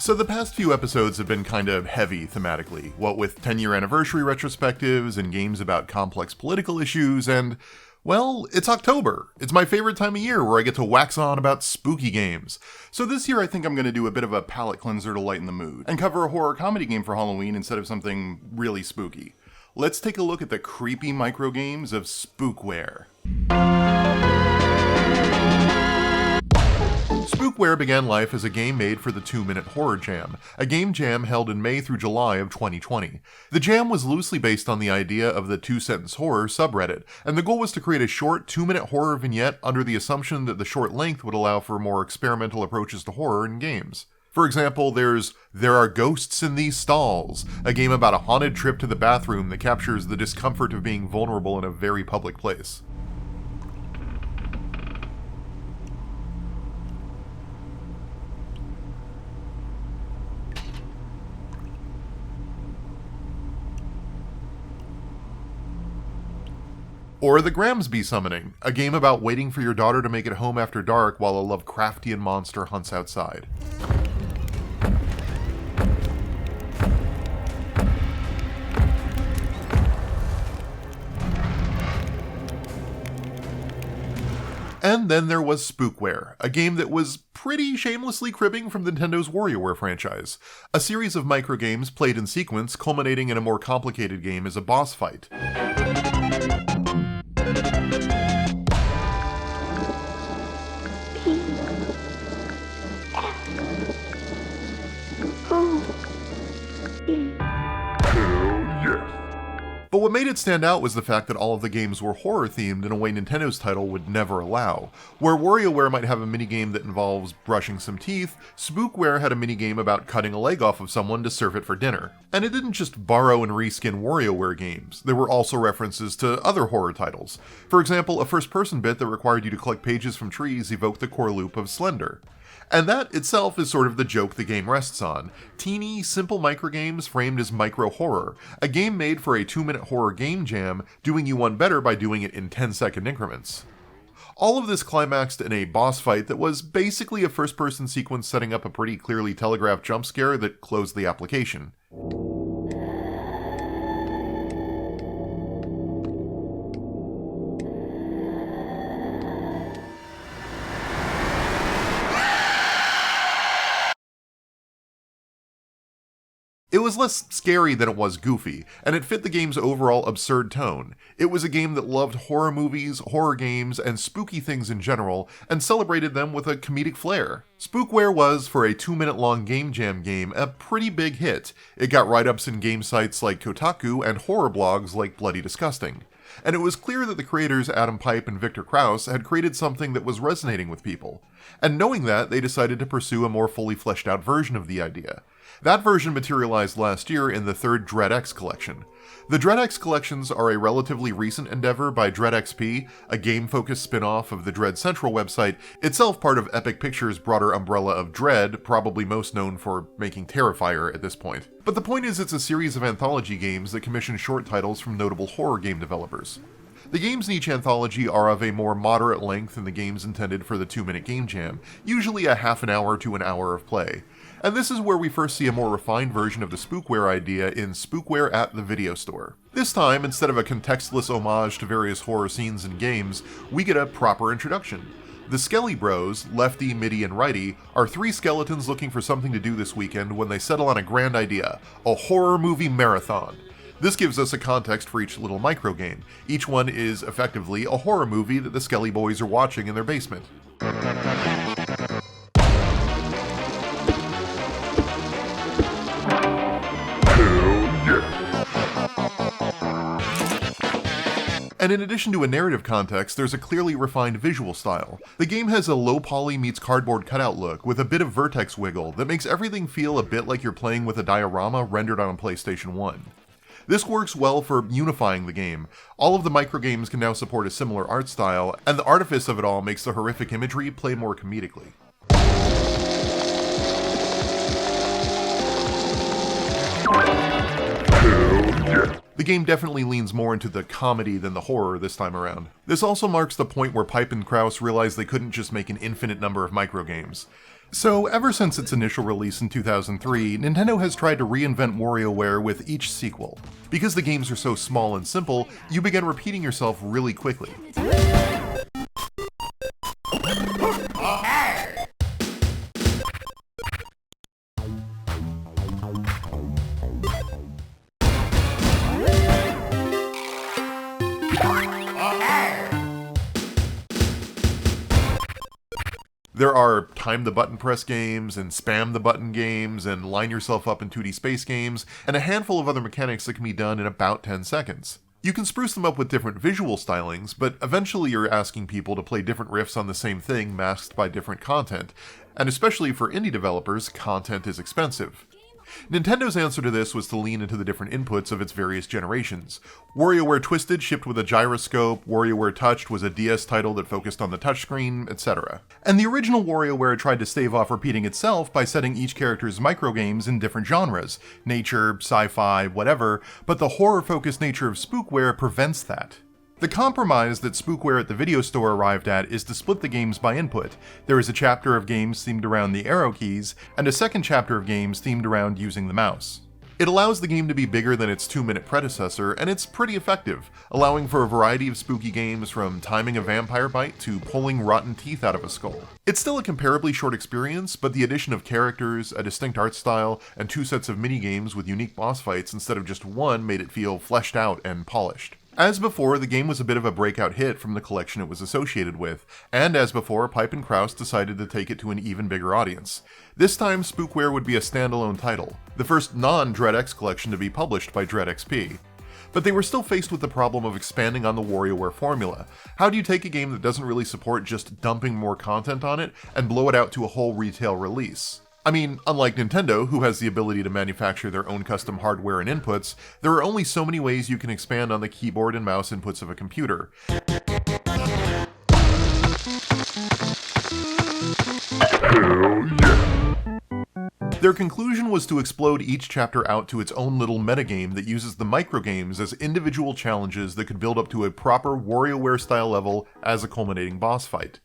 So the past few episodes have been kind of heavy thematically, what with 10-year anniversary retrospectives and games about complex political issues and, well, it's October. It's my favorite time of year where I get to wax on about spooky games. So this year I think I'm going to do a bit of a palate cleanser to lighten the mood and cover a horror comedy game for Halloween instead of something really spooky. Let's take a look at the creepy micro games of Spookware. Spookware began life as a game made for the 2-Minute Horror Jam, a game jam held in May through July of 2020. The jam was loosely based on the idea of the 2-Sentence Horror subreddit, and the goal was to create a short 2-minute horror vignette under the assumption that the short length would allow for more experimental approaches to horror in games. For example, There Are Ghosts in These Stalls, a game about a haunted trip to the bathroom that captures the discomfort of being vulnerable in a very public place. Or The Gramsby Summoning, a game about waiting for your daughter to make it home after dark while a Lovecraftian monster hunts outside. And then there was Spookware, a game that was pretty shamelessly cribbing from Nintendo's WarioWare franchise, a series of microgames played in sequence culminating in a more complicated game as a boss fight. But what made it stand out was the fact that all of the games were horror-themed in a way Nintendo's title would never allow. Where WarioWare might have a minigame that involves brushing some teeth, Spookware had a minigame about cutting a leg off of someone to serve it for dinner. And it didn't just borrow and reskin WarioWare games, there were also references to other horror titles. For example, a first-person bit that required you to collect pages from trees evoked the core loop of Slender. And that itself is sort of the joke the game rests on. Teeny, simple microgames framed as micro-horror, a game made for a 2-minute horror game jam, doing you one better by doing it in 10-second increments. All of this climaxed in a boss fight that was basically a first-person sequence setting up a pretty clearly telegraphed jump scare that closed the application. It was less scary than it was goofy, and it fit the game's overall absurd tone. It was a game that loved horror movies, horror games, and spooky things in general, and celebrated them with a comedic flair. Spookware was, for a 2-minute-long game jam game, a pretty big hit. It got write-ups in game sites like Kotaku and horror blogs like Bloody Disgusting. And it was clear that the creators Adam Pipe and Victor Krause had created something that was resonating with people. And knowing that, they decided to pursue a more fully fleshed out version of the idea. That version materialized last year in the third Dread X collection. The Dread X collections are a relatively recent endeavor by Dread XP, a game-focused spin-off of the Dread Central website, itself part of Epic Pictures' broader umbrella of Dread, probably most known for making Terrifier at this point. But the point is, it's a series of anthology games that commission short titles from notable horror game developers. The games in each anthology are of a more moderate length than the games intended for the 2-minute game jam, usually a half an hour to an hour of play. And this is where we first see a more refined version of the Spookware idea in Spookware at the Video Store. This time, instead of a contextless homage to various horror scenes and games, we get a proper introduction. The Skelly Bros, Lefty, Middy, and Righty, are 3 skeletons looking for something to do this weekend when they settle on a grand idea, a horror movie marathon. This gives us a context for each little microgame. Each one is, effectively, a horror movie that the Skelly Boys are watching in their basement. And in addition to a narrative context, there's a clearly refined visual style. The game has a low poly meets cardboard cutout look with a bit of vertex wiggle that makes everything feel a bit like you're playing with a diorama rendered on a PlayStation 1. This works well for unifying the game. All of the microgames can now support a similar art style, and the artifice of it all makes the horrific imagery play more comedically. The game definitely leans more into the comedy than the horror this time around. This also marks the point where Pipe and Krause realized they couldn't just make an infinite number of microgames. So, ever since its initial release in 2003, Nintendo has tried to reinvent WarioWare with each sequel. Because the games are so small and simple, you begin repeating yourself really quickly. There are time the button press games, and spam the button games, and line yourself up in 2D space games, and a handful of other mechanics that can be done in about 10 seconds. You can spruce them up with different visual stylings, but eventually you're asking people to play different riffs on the same thing masked by different content, and especially for indie developers, content is expensive. Nintendo's answer to this was to lean into the different inputs of its various generations. WarioWare Twisted shipped with a gyroscope, WarioWare Touched was a DS title that focused on the touchscreen, etc. And the original WarioWare tried to stave off repeating itself by setting each character's microgames in different genres, nature, sci-fi, whatever, but the horror-focused nature of Spookware prevents that. The compromise that Spookware at the video store arrived at is to split the games by input. There is a chapter of games themed around the arrow keys, and a second chapter of games themed around using the mouse. It allows the game to be bigger than its 2-minute predecessor, and it's pretty effective, allowing for a variety of spooky games from timing a vampire bite to pulling rotten teeth out of a skull. It's still a comparably short experience, but the addition of characters, a distinct art style, and 2 sets of minigames with unique boss fights instead of just one made it feel fleshed out and polished. As before, the game was a bit of a breakout hit from the collection it was associated with, and as before, Pipe & Krause decided to take it to an even bigger audience. This time, Spookware would be a standalone title, the first non-DreadX collection to be published by DreadXP. But they were still faced with the problem of expanding on the WarioWare formula. How do you take a game that doesn't really support just dumping more content on it and blow it out to a whole retail release? I mean, unlike Nintendo, who has the ability to manufacture their own custom hardware and inputs, there are only so many ways you can expand on the keyboard and mouse inputs of a computer. Hell yeah! Their conclusion was to explode each chapter out to its own little metagame that uses the microgames as individual challenges that could build up to a proper WarioWare-style level as a culminating boss fight.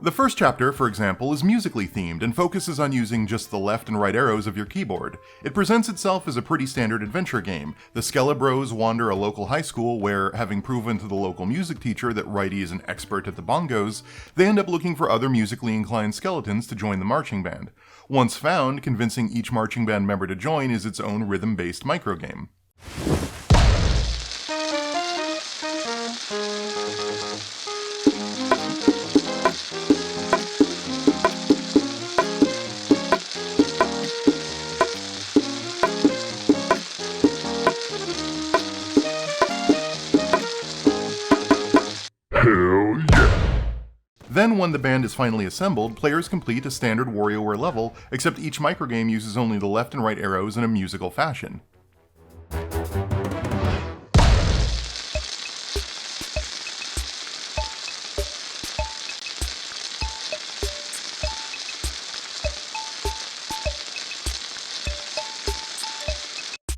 The first chapter, for example, is musically themed and focuses on using just the left and right arrows of your keyboard. It presents itself as a pretty standard adventure game. The Skelebros wander a local high school where, having proven to the local music teacher that Righty is an expert at the bongos, they end up looking for other musically inclined skeletons to join the marching band. Once found, convincing each marching band member to join is its own rhythm-based microgame. Hell yeah! Then when the band is finally assembled, players complete a standard WarioWare level, except each microgame uses only the left and right arrows in a musical fashion.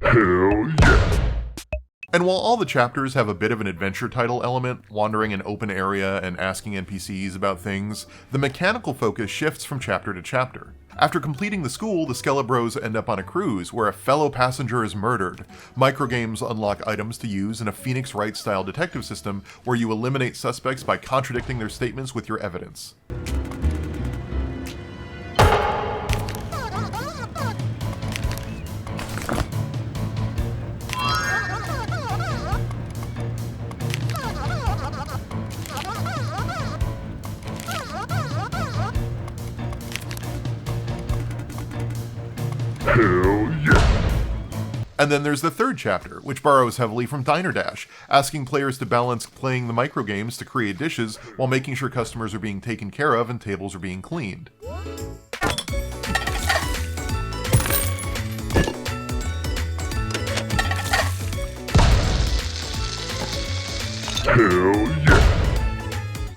Hell yeah! And while all the chapters have a bit of an adventure title element, wandering an open area and asking NPCs about things, the mechanical focus shifts from chapter to chapter. After completing the school, the Skelebros end up on a cruise where a fellow passenger is murdered. Microgames unlock items to use in a Phoenix Wright-style detective system where you eliminate suspects by contradicting their statements with your evidence. Hell yeah! And then there's the third chapter, which borrows heavily from Diner Dash, asking players to balance playing the microgames to create dishes while making sure customers are being taken care of and tables are being cleaned. Hell yeah!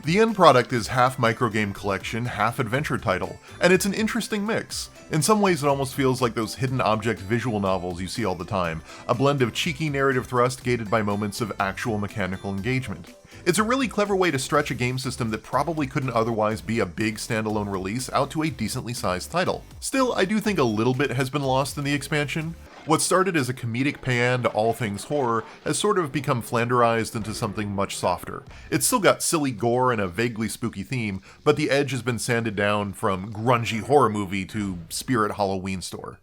The end product is half microgame collection, half adventure title, and it's an interesting mix. In some ways, it almost feels like those hidden object visual novels you see all the time, a blend of cheeky narrative thrust gated by moments of actual mechanical engagement. It's a really clever way to stretch a game system that probably couldn't otherwise be a big standalone release out to a decently sized title. Still, I do think a little bit has been lost in the expansion. What started as a comedic paean to all things horror has sort of become flanderized into something much softer. It's still got silly gore and a vaguely spooky theme, but the edge has been sanded down from grungy horror movie to spirit Halloween store.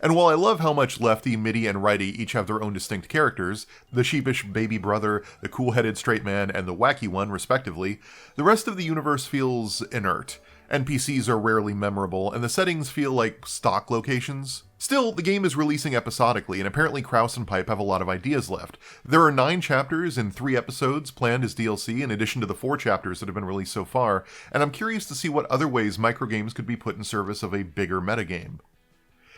And while I love how much Lefty, Mitty, and Righty each have their own distinct characters, the sheepish baby brother, the cool-headed straight man, and the wacky one, respectively, the rest of the universe feels inert. NPCs are rarely memorable, and the settings feel like stock locations. Still, the game is releasing episodically, and apparently Krause and Pipe have a lot of ideas left. There are 9 chapters and 3 episodes planned as DLC in addition to the 4 chapters that have been released so far, and I'm curious to see what other ways microgames could be put in service of a bigger metagame.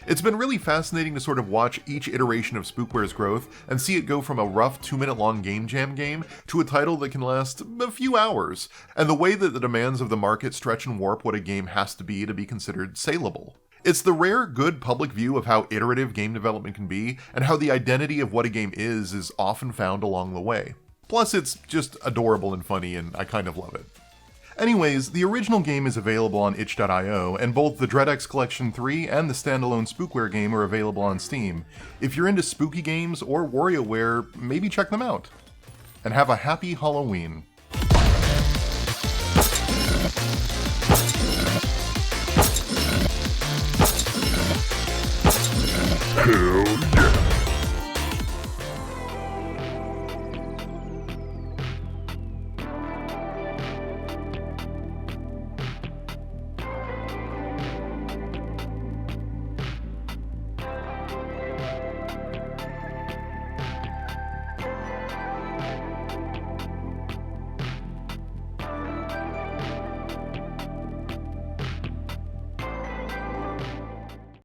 It's been really fascinating to sort of watch each iteration of Spookware's growth and see it go from a rough 2-minute long game jam game to a title that can last a few hours, and the way that the demands of the market stretch and warp what a game has to be considered saleable. It's the rare, good public view of how iterative game development can be, and how the identity of what a game is often found along the way. Plus, it's just adorable and funny, and I kind of love it. Anyways, the original game is available on itch.io, and both the DreadX Collection 3 and the standalone Spookware game are available on Steam. If you're into spooky games or WarioWare, maybe check them out. And have a happy Halloween. Hell